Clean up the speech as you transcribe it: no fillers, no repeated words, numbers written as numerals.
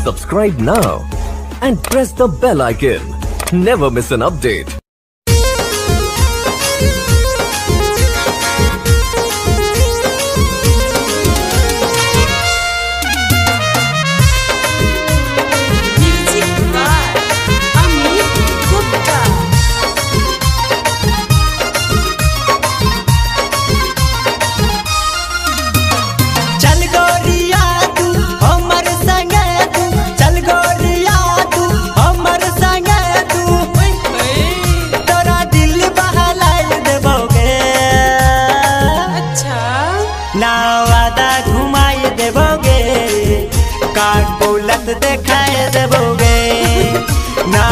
Subscribe now and press the bell icon. Never miss an update. वादा घुमाई देबोगे कार दौलत दिखाए देबोगे ना